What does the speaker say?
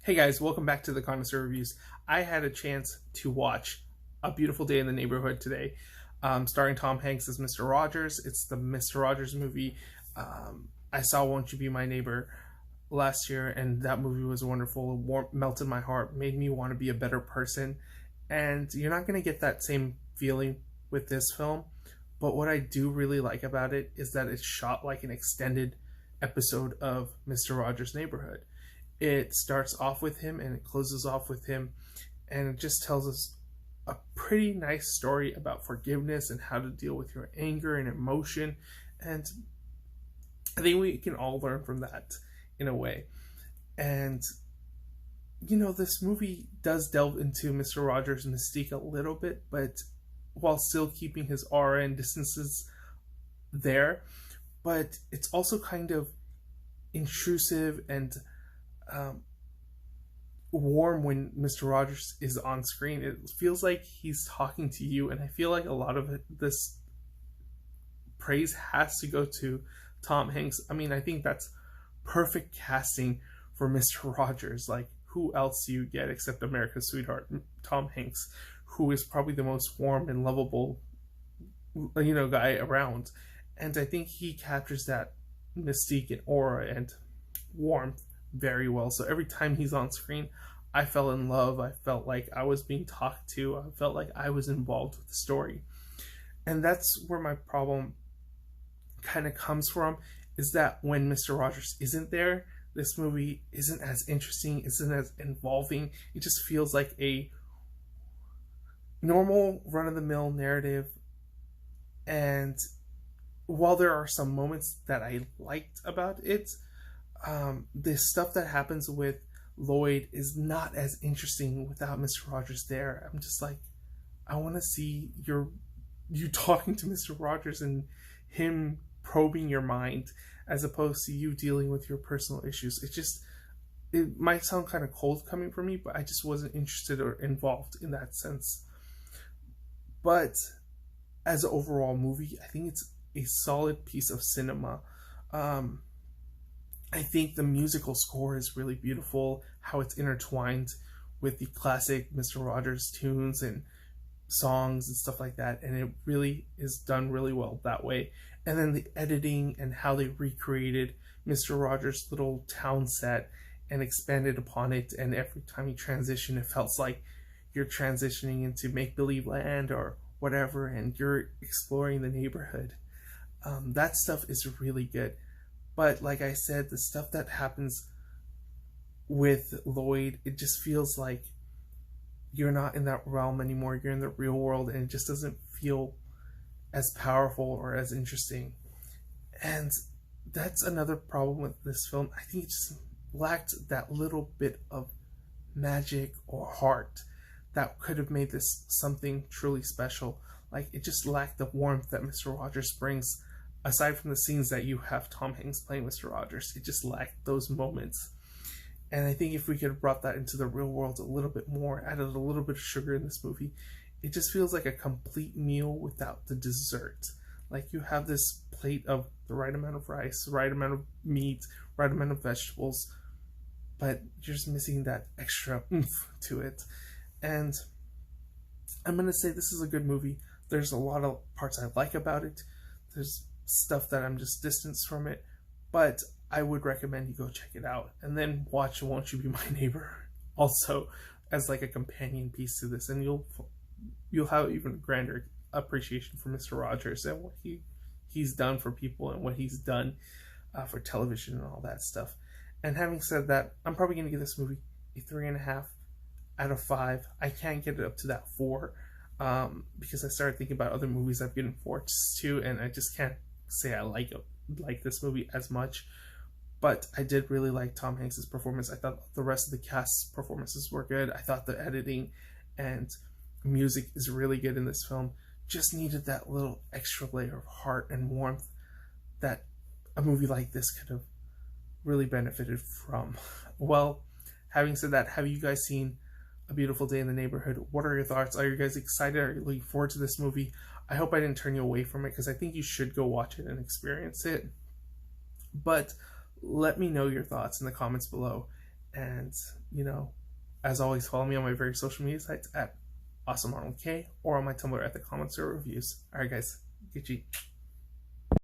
Hey guys, welcome back to the Connoisseur Reviews. I had a chance to watch A Beautiful Day in the Neighborhood today, starring Tom Hanks as Mr. Rogers. It's the Mr. Rogers movie. I saw Won't You Be My Neighbor last year, and that movie was wonderful. It melted my heart, made me want to be a better person. And you're not going to get that same feeling with this film, but what I do really like about it is that it's shot like an extended episode of Mr. Rogers' Neighborhood. It starts off with him and it closes off with him, and it just tells us a pretty nice story about forgiveness and how to deal with your anger and emotion. And I think we can all learn from that in a way. And this movie does delve into Mr. Rogers' mystique a little bit, but while still keeping his aura and distances there. But it's also kind of intrusive and warm when Mr. Rogers is on screen. It feels like he's talking to you, and I feel like a lot of this praise has to go to Tom Hanks. I mean, I think that's perfect casting for Mr. Rogers. Like, who else do you get except America's sweetheart, Tom Hanks, who is probably the most warm and lovable, guy around. And I think he captures that mystique and aura and warmth very well. So every time he's on screen, I fell in love. I felt like I was being talked to. I felt like I was involved with the story. And that's where my problem kind of comes from, is that when Mr. Rogers isn't there, this movie isn't as interesting, isn't as involving. It just feels like a normal run-of-the-mill narrative. And while there are some moments that I liked about it, the stuff that happens with Lloyd is not as interesting without Mr. Rogers there. I'm just like, I want to see you talking to Mr. Rogers and him probing your mind, as opposed to you dealing with your personal issues. It might sound kind of cold coming from me, but I just wasn't interested or involved in that sense. But as an overall movie, I think it's a solid piece of cinema. I think the musical score is really beautiful, how it's intertwined with the classic Mr. Rogers tunes and songs and stuff like that, and it really is done really well that way. And then the editing and how they recreated Mr. Rogers' little town set and expanded upon it, and every time you transition, it felt like you're transitioning into make-believe land or whatever, and you're exploring the neighborhood. That stuff is really good. But like I said, the stuff that happens with Lloyd, it just feels like you're not in that realm anymore. You're in the real world, and it just doesn't feel as powerful or as interesting. And that's another problem with this film. I think it just lacked that little bit of magic or heart that could have made this something truly special. Like, it just lacked the warmth that Mr. Rogers brings. Aside from the scenes that you have Tom Hanks playing Mr. Rogers, it just lacked those moments. And I think if we could have brought that into the real world a little bit more, added a little bit of sugar in this movie, it just feels like a complete meal without the dessert. Like, you have this plate of the right amount of rice, the right amount of meat, right amount of vegetables, but you're just missing that extra oomph to it. And I'm going to say this is a good movie. There's a lot of parts I like about it. There's stuff that I'm just distanced from it, but I would recommend you go check it out, and then watch Won't You Be My Neighbor also as like a companion piece to this, and you'll have even grander appreciation for Mr. Rogers and what he's done for people and what he's done for television and all that stuff. And having said that, I'm probably going to give this movie a 3.5 out of 5. I can't get it up to that 4 because I started thinking about other movies I've given 4s to, and I just can't say I like this movie as much. But I did really like Tom Hanks' performance. I thought the rest of the cast's performances were good. I thought the editing and music is really good in this film. Just needed that little extra layer of heart and warmth that a movie like this could have really benefited from. Well, having said that, have you guys seen A Beautiful Day in the Neighborhood? What are your thoughts? Are you guys excited? Are you looking forward to this movie? I hope I didn't turn you away from it, because I think you should go watch it and experience it. But let me know your thoughts in the comments below. And, you know, as always, follow me on my various social media sites at AwesomeArnoldK or on my Tumblr at TheConnoisseur Reviews. Alright guys, get you.